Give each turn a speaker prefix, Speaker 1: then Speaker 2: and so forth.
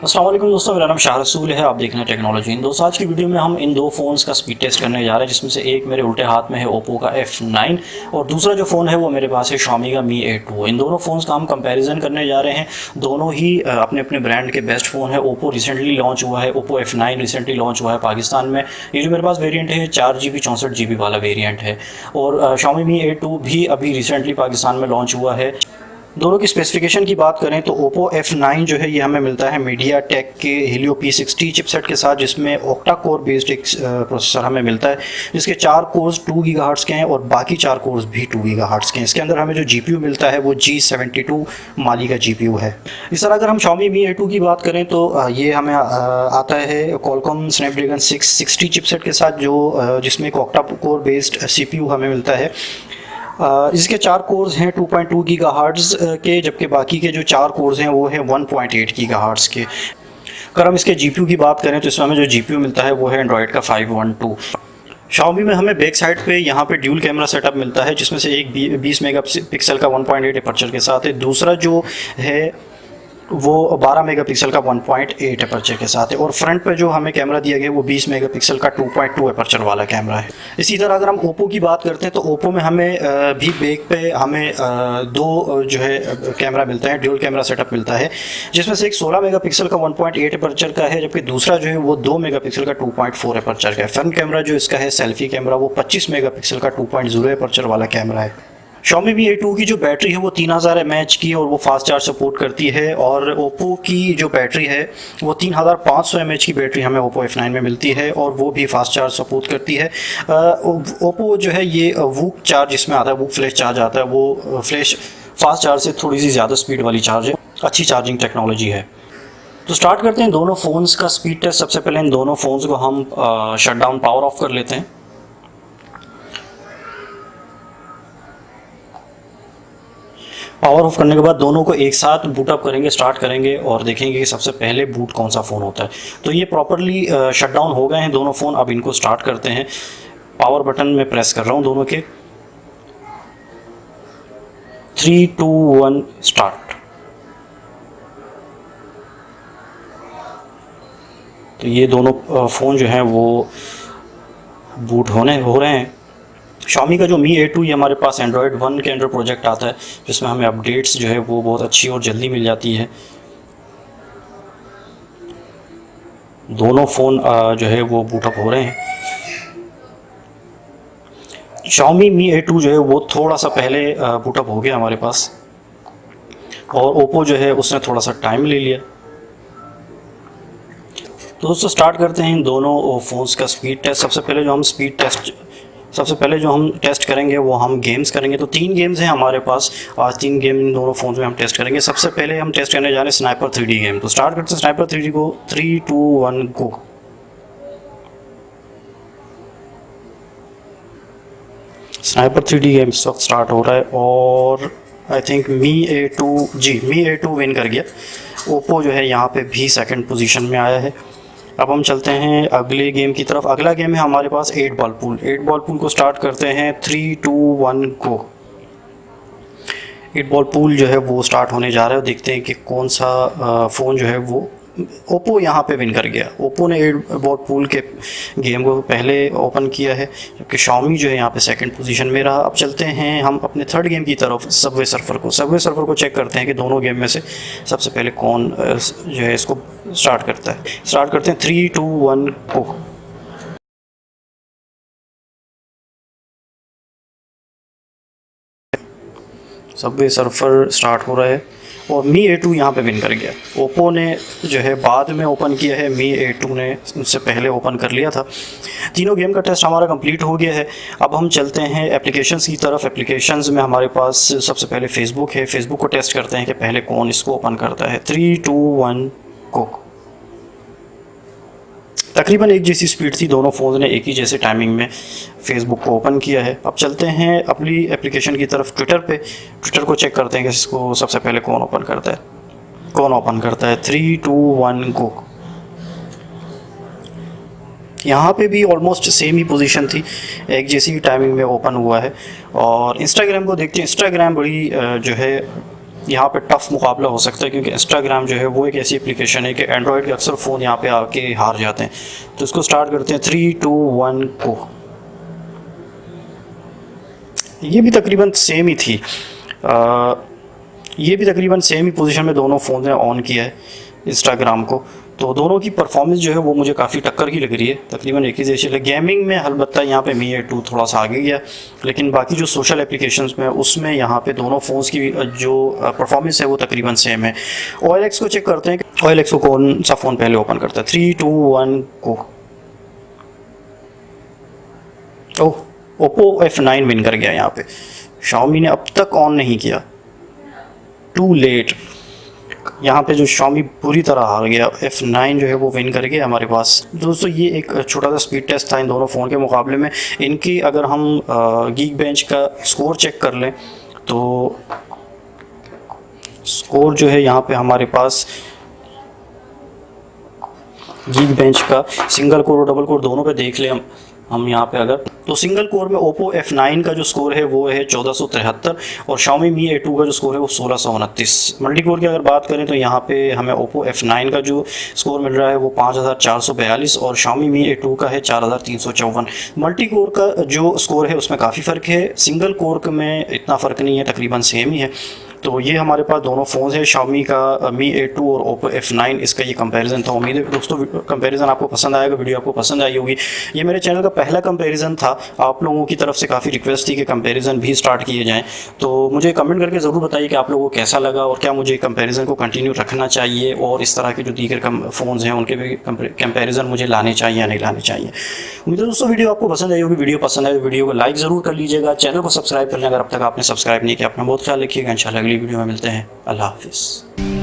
Speaker 1: अस्सलाम वालेकुम दोस्तों, मेरा नाम शाह रसूल है। आप देख रहे हैं टेक्नोलॉजी इन दोस्तों। आज की वीडियो में हम इन दो फ़ोन्स का स्पीड टेस्ट करने जा रहे हैं, जिसमें से एक मेरे उल्टे हाथ में है ओप्पो का F9 और दूसरा जो फ़ोन है वो मेरे पास है Xiaomi का Mi A2। इन दोनों फ़ोन्स का हम कंपैरिजन करने जा रहे हैं। दोनों ही अपने अपने ब्रांड के बेस्ट फ़ोन है। ओप्पो रिसेंटली लॉन्च हुआ है, ओप्पो F9 रिसेंटली लॉन्च हुआ है पाकिस्तान में। ये जो मेरे पास वेरियंट है 4GB 64GB वाला वेरियंट है और Xiaomi Mi A2 भी अभी रिसेंटली पाकिस्तान में लॉन्च हुआ है। दोनों की स्पेसिफिकेशन की बात करें तो Oppo F9 जो है ये हमें मिलता है MediaTek के Helio P60 चिपसेट के साथ, जिसमें ऑक्टा कोर बेस्ड एक प्रोसेसर हमें मिलता है, जिसके 4 कोर्स 2 गीगाहर्ट्ज़ के हैं और बाकी 4 कोर्स भी 2 गीगाहर्ट्ज़ के हैं। इसके अंदर हमें जो GPU मिलता है वो G72 माली का GPU है। इस तरह अगर हम Xiaomi Mi A2 की बात करें तो ये हमें आता है Qualcomm Snapdragon 660 चिपसेट के साथ, जो जिसमें एक ऑक्टा कोर बेस्ड CPU हमें मिलता है। इसके 4 कोर्स हैं 2.2 गीगाहर्ट्ज़ के, जबकि बाकी के जो 4 कोर्स हैं वो है 1.8 गीगाहर्ट्ज़ के। अगर हम इसके GPU की बात करें तो इसमें हमें जो GPU मिलता है वो है एंड्रॉयड का 512। Xiaomi में हमें बैक साइड पे यहाँ पे ड्यूल कैमरा सेटअप मिलता है, जिसमें से एक 20 मेगापिक्सल का 1.8 अपर्चर के साथ है, दूसरा जो है वो 12 मेगापिक्सल का 1.8 अपर्चर के साथ है और फ्रंट पे जो हमें कैमरा दिया गया है वो 20 मेगापिक्सल का 2.2 अपर्चर वाला कैमरा है। इसी तरह अगर हम Oppo की बात करते हैं तो Oppo में हमें भी बैक पे हमें दो जो है कैमरा मिलता है, ड्यूल कैमरा सेटअप मिलता है, जिसमें से एक 16 मेगापिक्सल का 1.8 अपर्चर का है, जबकि दूसरा जो है वो 2 मेगापिक्सल का 2.4 अपर्चर का है। फ्रंट कैमरा जो इसका है सेल्फी कैमरा वो 25 मेगापिक्सल का 2.0 अपर्चर वाला कैमरा है। Xiaomi Mi A2 की जो बैटरी है वो 3000 mAh की है और वो फास्ट चार्ज सपोर्ट करती है, और Oppo की जो बैटरी है वो 3500 mAh की बैटरी हमें Oppo F9 में मिलती है और वो भी फास्ट चार्ज सपोर्ट करती है। Oppo जो है ये वूक चार्ज इसमें आता है, वूक फ्लैश चार्ज आता है, वो फ्लैश फास्ट चार्ज से थोड़ी सी ज़्यादा स्पीड वाली चार्ज है, अच्छी चार्जिंग टेक्नोलॉजी है। तो स्टार्ट करते हैं दोनों फ़ोन्स का स्पीड टेस्ट। सबसे पहले इन दोनों फ़ोन्स को हम शट डाउन पावर ऑफ कर लेते हैं। पावर ऑफ करने के बाद दोनों को एक साथ बूट अप करेंगे, स्टार्ट करेंगे और देखेंगे कि सबसे पहले बूट कौन सा फ़ोन होता है। तो ये प्रॉपरली शट डाउन हो गए हैं दोनों फ़ोन। अब इनको स्टार्ट करते हैं। पावर बटन में प्रेस कर रहा हूँ दोनों के। 3, 2, 1 स्टार्ट। तो ये दोनों फ़ोन जो हैं वो बूट हो रहे हैं। Xiaomi का जो Mi A2 ये हमारे पास Android 1 के अंडर प्रोजेक्ट आता है, जिसमें हमें अपडेट्स जो है वो बहुत अच्छी और जल्दी मिल जाती है। दोनों फ़ोन जो है वो बूटअप हो रहे हैं। Xiaomi Mi A2 जो है वो थोड़ा सा पहले बूटअप हो गया हमारे पास, और Oppo जो है उसने थोड़ा सा टाइम ले लिया। तो दोस्तों स्टार्ट करते हैं इन दोनों फ़ोन्स का स्पीड टेस्ट। सबसे पहले जो हम टेस्ट करेंगे वो हम गेम्स करेंगे। तो 3 गेम्स हैं हमारे पास, आज 3 गेम इन दोनों फ़ोन्स में हम टेस्ट करेंगे। सबसे पहले हम टेस्ट करने जा रहे हैं स्नाइपर 3D गेम। तो स्टार्ट करते हैं स्नाइपर 3D को। 3, 2, 1 गो। स्नाइपर 3D गेम इस वक्त स्टार्ट हो रहा है और I think Mi A2 win कर गया। ओप्पो जो है यहाँ पे भी सेकंड पोजीशन में आया है। अब हम चलते हैं अगले गेम की तरफ। अगला गेम है हमारे पास 8 बॉल पूल। 8 बॉल पूल को स्टार्ट करते हैं। 3, 2, 1 गो। 8 बॉल पूल जो है वो स्टार्ट होने जा रहा है। देखते हैं कि कौन सा फ़ोन जो है वो ओप्पो यहाँ पे विन कर गया। ओप्पो ने 8 बॉल पूल के गेम को पहले ओपन किया है, जबकि Xiaomi जो है यहाँ पे सेकंड पोजीशन में रहा। अब चलते हैं हम अपने थर्ड गेम की तरफ, सबवे सर्फर को चेक करते हैं कि दोनों गेम में से सबसे पहले कौन जो है इसको स्टार्ट करता है। स्टार्ट करते हैं। 3, 2, 1 गो। सबवे सर्फर स्टार्ट हो रहा है और Mi A2 यहाँ पे विन कर गया। ओप्पो ने जो है बाद में ओपन किया है, Mi A2 ने उससे पहले ओपन कर लिया था। तीनों गेम का टेस्ट हमारा कंप्लीट हो गया है। अब हम चलते हैं एप्लीकेशंस की तरफ। एप्लीकेशंस में हमारे पास सबसे पहले फेसबुक है। फेसबुक को टेस्ट करते हैं कि पहले कौन इसको ओपन करता है। 3, 2, 1 गो। तकरीबन एक जैसी स्पीड थी, दोनों फ़ोन ने एक ही जैसे टाइमिंग में फेसबुक को ओपन किया है। अब चलते हैं अपनी एप्लीकेशन की तरफ, ट्विटर पे। ट्विटर को चेक करते हैं कि इसको सबसे पहले कौन ओपन करता है। 3, 2, 1 गो। यहाँ पे भी ऑलमोस्ट सेम ही पोजीशन थी, एक जैसी टाइमिंग में ओपन हुआ है। और इंस्टाग्राम को देखते हैं। इंस्टाग्राम बड़ी जो है यहाँ पे टफ मुकाबला हो सकता है, क्योंकि इंस्टाग्राम जो है वो एक ऐसी एप्लीकेशन है कि एंड्रॉयड के अक्सर फ़ोन यहाँ पे आके हार जाते हैं। तो इसको स्टार्ट करते हैं 3, 2, 1 को। ये भी तकरीबन सेम ही थी, ये भी तकरीबन सेम ही पोजीशन में दोनों फ़ोन ने ऑन किया है इंस्टाग्राम को। तो दोनों की परफॉर्मेंस जो है वो मुझे काफ़ी टक्कर की लग रही है, तकरीबन एक ही जैसी है। गेमिंग में अलबत्ता यहाँ पे Mi A2 थोड़ा सा आगे गया, लेकिन बाकी जो सोशल एप्लीकेशंस में उसमें यहाँ पे दोनों फ़ोन्स की जो परफॉर्मेंस है वो तकरीबन सेम है। OLX को चेक करते हैं कि OLX को कौन सा फ़ोन पहले ओपन करता है। 3, 2, 1 को। ओह, Oppo F9 विन कर गया यहाँ पे। Xiaomi ने अब तक ऑन नहीं किया, टू लेट। यहाँ पे जो Xiaomi पूरी तरह हार गया, F9 जो है वो विन कर गया हमारे पास। दोस्तों ये एक छोटा सा स्पीड टेस्ट था इन दोनों फ़ोन के मुकाबले में। इनकी अगर हम Geekbench का स्कोर चेक कर लें तो स्कोर जो है यहाँ पे हमारे पास Geekbench का सिंगल कोर और डबल कोर दोनों पे देख लें हम यहाँ पे अगर, तो सिंगल कोर में Oppo F9 का जो स्कोर है वो है 1473 और Xiaomi Mi A2 का जो स्कोर है वो 1629। मल्टी कोर की अगर बात करें तो यहाँ पे हमें Oppo F9 का जो स्कोर मिल रहा है वो 5442 और Xiaomi Mi A2 का है 4354। मल्टी कोर का जो स्कोर है उसमें काफ़ी फ़र्क है, सिंगल कोर में इतना फ़र्क नहीं है, तकरीबन सेम ही है। तो ये हमारे पास दोनों फ़ोन है, Xiaomi का Mi A2 और Oppo F9, इसका ये कंपैरिजन था। उम्मीद है दोस्तों कंपैरिजन आपको पसंद आएगा, वीडियो आपको पसंद आई होगी। ये मेरे चैनल का पहला कंपैरिजन था, आप लोगों की तरफ से काफ़ी रिक्वेस्ट थी कि कंपैरिजन भी स्टार्ट किए जाएँ। तो मुझे कमेंट करके ज़रूर बताइए कि आप लोगों को कैसा लगा और क्या मुझे कंपैरिजन को कंटिन्यू रखना चाहिए और इस तरह के जो दीगर फ़ोन्स हैं उनके भी कंपैरिजन मुझे लाने चाहिए या नहीं लाने चाहिए। उम्मीद है दोस्तों वीडियो आपको पसंद आई होगी। वीडियो पसंद आए तो वीडियो को लाइक ज़रूर कर लीजिएगा, चैनल को सब्सक्राइब कर लें अगर अब तक आपने सब्सक्राइब नहीं किया। अपना बहुत ख्याल रखिएगा, इंशाल्लाह अगली वीडियो में मिलते हैं। अल्लाह हाफिज़।